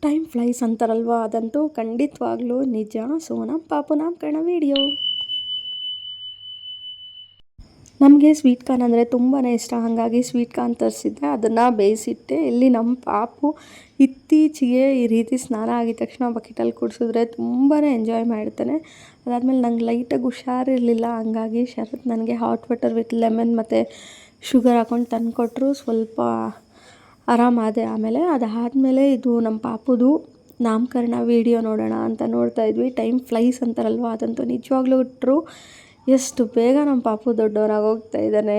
Time flies ಅಂತಾರಲ್ವ, ಅದಂತೂ ಖಂಡಿತವಾಗ್ಲೂ ನಿಜ. ಸೊ ನಮ್ಮ ಪಾಪು ನಾಮಕರಣ ವೀಡಿಯೋ. ನಮಗೆ ಸ್ವೀಟ್ ಕಾರ್ನ್ ಅಂದರೆ ತುಂಬಾ ಇಷ್ಟ, ಹಾಗಾಗಿ ಸ್ವೀಟ್ ಕಾರ್ನ್ ತರಿಸಿದ್ದೆ, ಅದನ್ನು ಬೇಯಿಸಿಟ್ಟೆ. ಇಲ್ಲಿ ನಮ್ಮ ಪಾಪು ಇತ್ತೀಚೆಗೆ ಈ ರೀತಿ ಸ್ನಾನ ಆಗಿದ ತಕ್ಷಣ ಬಕೆಟಲ್ಲಿ ಕುಡಿಸಿದ್ರೆ ತುಂಬಾ ಎಂಜಾಯ್ ಮಾಡ್ತಾನೆ. ಅದಾದಮೇಲೆ ನಂಗೆ ಲೈಟಾಗಿ ಹುಷಾರಿರಲಿಲ್ಲ, ಹಂಗಾಗಿ ಶರತ್ ನನಗೆ ಹಾಟ್ ವಾಟರ್ ವಿತ್ ಲೆಮನ್ ಮತ್ತು ಶುಗರ್ ಹಾಕ್ಕೊಂಡು ತಂದುಕೊಟ್ರು. ಸ್ವಲ್ಪ ಆರಾಮಾದೆ. ಆಮೇಲೆ ಅದಾದಮೇಲೆ ಇದು ನಮ್ಮ ಪಾಪುದು ನಾಮಕರಣ ವೀಡಿಯೋ ನೋಡೋಣ ಅಂತ ನೋಡ್ತಾ ಇದ್ವಿ. ಟೈಮ್ ಫ್ಲೈಸ್ ಅಂತಾರಲ್ವ, ಅದಂತೂ ನಿಜವಾಗ್ಲೂ ಟ್ರೂ. ಎಷ್ಟು ಬೇಗ ನಮ್ಮ ಪಾಪು ದೊಡ್ಡವರಾಗಿ ಹೋಗ್ತಾ ಇದ್ದಾನೆ.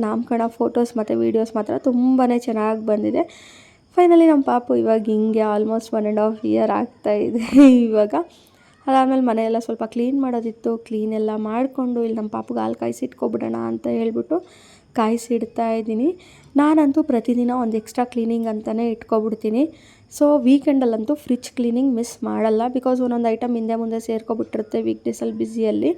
ನಾಮಕರಣ ಫೋಟೋಸ್ ಮತ್ತು ವೀಡಿಯೋಸ್ ಮಾತ್ರ ತುಂಬಾ ಚೆನ್ನಾಗಿ ಬಂದಿದೆ. ಫೈನಲಿ ನಮ್ಮ ಪಾಪು ಇವಾಗ ಹಿಂಗೆ ಆಲ್ಮೋಸ್ಟ್ 1.5 ಇಯರ್ ಆಗ್ತಾಯಿದೆ ಇವಾಗ. ಅದಾದಮೇಲೆ ಮನೆಯೆಲ್ಲ ಸ್ವಲ್ಪ ಕ್ಲೀನ್ ಮಾಡೋದಿತ್ತು, ಕ್ಲೀನ್ ಎಲ್ಲ ಮಾಡಿಕೊಂಡು ಇಲ್ಲಿ ನಮ್ಮ ಪಾಪುಗೆ ಹಾಲು ಕಾಯಿಸಿಟ್ಕೊಬಿಡೋಣ ಅಂತ ಹೇಳ್ಬಿಟ್ಟು ಕಾಯಿಸಿಡ್ತಾ ಇದ್ದೀನಿ. ನಾನಂತೂ ಪ್ರತಿದಿನ ಒಂದು ಎಕ್ಸ್ಟ್ರಾ ಕ್ಲೀನಿಂಗ್ ಅಂತಲೇ ಇಟ್ಕೊಬಿಡ್ತೀನಿ. ಸೊ ವೀಕೆಂಡಲ್ಲಂತೂ ಫ್ರಿಜ್ ಕ್ಲೀನಿಂಗ್ ಮಿಸ್ ಮಾಡಲ್ಲ, ಬಿಕಾಸ್ ಒಂದೊಂದು ಐಟಮ್ ಹಿಂದೆ ಮುಂದೆ ಸೇರ್ಕೊಬಿಟ್ಟಿರುತ್ತೆ ವೀಕ್ಡೇಸಲ್ಲಿ ಬ್ಯುಸಿಯಲ್ಲಿ.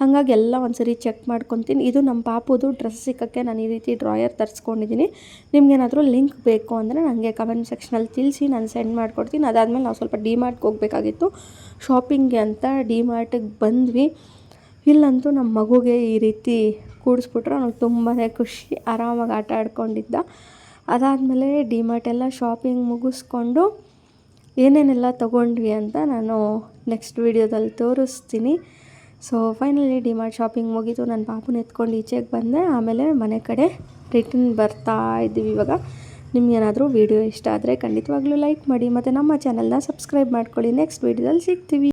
ಹಾಗಾಗಿ ಎಲ್ಲ ಒಂದ್ಸರಿ ಚೆಕ್ ಮಾಡ್ಕೊತೀನಿ. ಇದು ನಮ್ಮ ಪಾಪುದು ಡ್ರೆಸ್ ಸಿಕ್ಕೋಕ್ಕೆ ನಾನು ಈ ರೀತಿ ಡ್ರಾಯರ್ ತರಿಸ್ಕೊಂಡಿದ್ದೀನಿ. ನಿಮ್ಗೇನಾದರೂ ಲಿಂಕ್ ಬೇಕು ಅಂದರೆ ನನಗೆ ಕಮೆಂಟ್ ಸೆಕ್ಷನಲ್ಲಿ ತಿಳಿಸಿ, ನಾನು ಸೆಂಡ್ ಮಾಡಿಕೊಡ್ತೀನಿ. ಅದಾದಮೇಲೆ ನಾವು ಸ್ವಲ್ಪ ಡಿಮಾರ್ಟ್ಗೆ ಹೋಗಬೇಕಾಗಿತ್ತು ಶಾಪಿಂಗ್ಗೆ ಅಂತ. ಡಿಮಾರ್ಟಿಗೆ ಬಂದ್ವಿ. ಇಲ್ಲಂತೂ ನಮ್ಮ ಮಗುಗೆ ಈ ರೀತಿ ಕೂಡಿಸ್ಬಿಟ್ರೆ ಅವ್ನಿಗೆ ತುಂಬಾ ಖುಷಿ, ಆರಾಮಾಗಿ ಆಟ ಆಡ್ಕೊಂಡಿದ್ದ. ಅದಾದಮೇಲೆ ಡಿಮಾರ್ಟ್ ಎಲ್ಲ ಶಾಪಿಂಗ್ ಮುಗಿಸ್ಕೊಂಡು ಏನೇನೆಲ್ಲ ತೊಗೊಂಡ್ವಿ ಅಂತ ನಾನು ನೆಕ್ಸ್ಟ್ ವೀಡಿಯೋದಲ್ಲಿ ತೋರಿಸ್ತೀನಿ. ಸೊ ಫೈನಲಿ ಡಿಮಾರ್ಟ್ ಶಾಪಿಂಗ್ ಮುಗೀತು. ನನ್ನ ಪಾಪುನ ಎತ್ಕೊಂಡು ಈಚೆಗೆ ಬಂದೆ. ಆಮೇಲೆ ಮನೆ ಕಡೆ ರಿಟರ್ನ್ ಬರ್ತಾ ಇದ್ದೀವಿ ಇವಾಗ. ನಿಮ್ಗೇನಾದರೂ ವೀಡಿಯೋ ಇಷ್ಟ ಆದರೆ ಖಂಡಿತವಾಗ್ಲೂ ಲೈಕ್ ಮಾಡಿ ಮತ್ತು ನಮ್ಮ ಚಾನಲ್ನ ಸಬ್ಸ್ಕ್ರೈಬ್ ಮಾಡ್ಕೊಳ್ಳಿ. ನೆಕ್ಸ್ಟ್ ವೀಡಿಯೋದಲ್ಲಿ ಸಿಗ್ತೀವಿ.